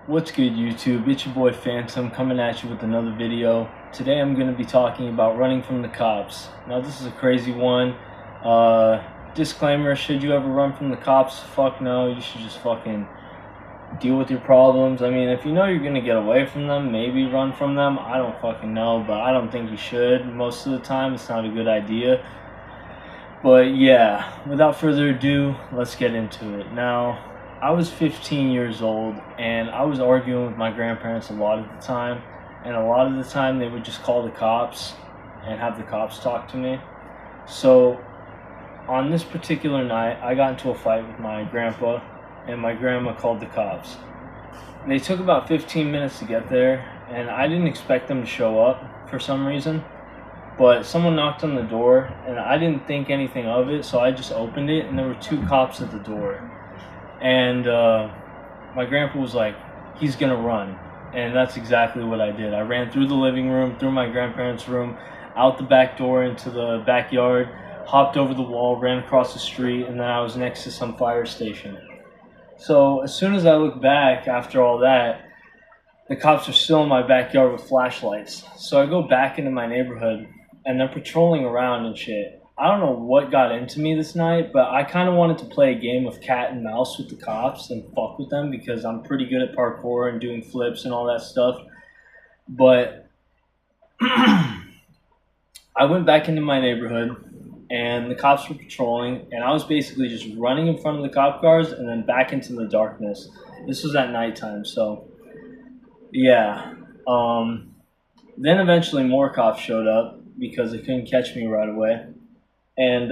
What's good, YouTube? It's your boy Phantom coming at you with another video. Today I'm going to be talking about running from the cops. Now this is a crazy one. Disclaimer, should you ever run from the cops? Fuck no, you should just fucking deal with your problems. I mean, if you know you're going to get away from them, maybe run from them. I don't fucking know, but I don't think you should. Most of the time it's not a good idea. But yeah, without further ado, let's get into it. Now, I was 15 years old and I was arguing with my grandparents a lot of the time, and a lot of the time they would just call the cops and have the cops talk to me. So on this particular night, I got into a fight with my grandpa and my grandma called the cops. They took about 15 minutes to get there, and I didn't expect them to show up for some reason, but someone knocked on the door and I didn't think anything of it, so I just opened it and there were two cops at the door. And my grandpa was like, he's gonna run. And that's exactly what I did. I ran through the living room, through my grandparents' room, out the back door into the backyard, hopped over the wall, ran across the street, and then I was next to some fire station. So as soon as I look back after all that, the cops are still in my backyard with flashlights. So I go back into my neighborhood and they're patrolling around and shit. I don't know what got into me this night, but I kind of wanted to play a game of cat and mouse with the cops and fuck with them because I'm pretty good at parkour and doing flips and all that stuff. But I went back into my neighborhood and the cops were patrolling, and I was basically just running in front of the cop cars and then back into the darkness. This was at nighttime, so yeah. Then eventually more cops showed up because they couldn't catch me right away. And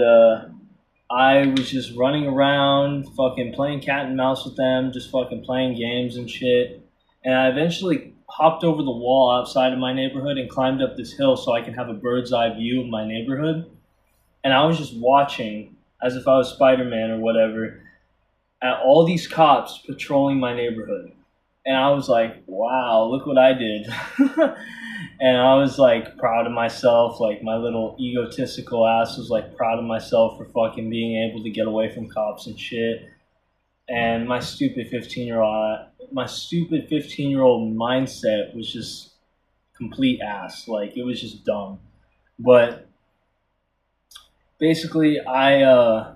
I was just running around, fucking playing cat and mouse with them, just fucking playing games and shit. And I eventually hopped over the wall outside of my neighborhood and climbed up this hill so I can have a bird's eye view of my neighborhood. And I was just watching, as if I was Spider-Man or whatever, at all these cops patrolling my neighborhood. And I was like, wow, look what I did. And I was like proud of myself, like my little egotistical ass was like proud of myself for fucking being able to get away from cops and shit. And my stupid 15-year-old mindset was just complete ass. Like, it was just dumb. But basically I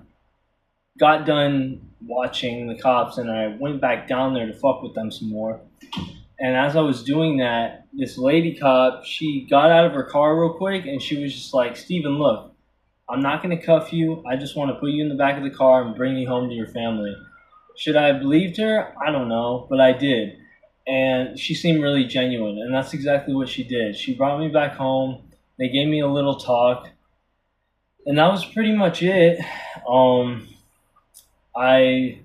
got done watching the cops and I went back down there to fuck with them some more. And as I was doing that, this lady cop, she got out of her car real quick and she was just like, Steven, look, I'm not going to cuff you. I just want to put you in the back of the car and bring you home to your family. Should I have believed her? I don't know, but I did. And she seemed really genuine, and that's exactly what she did. She brought me back home. They gave me a little talk, and that was pretty much it. I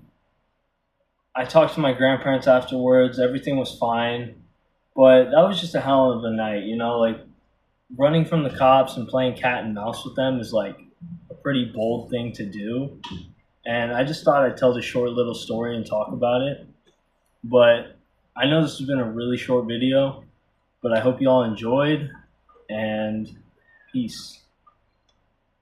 talked to my grandparents afterwards. Everything was fine. But that was just a hell of a night, you know? Like, running from the cops and playing cat and mouse with them is, like, a pretty bold thing to do. And I just thought I'd tell this short little story and talk about it. But I know this has been a really short video, but I hope you all enjoyed, and peace.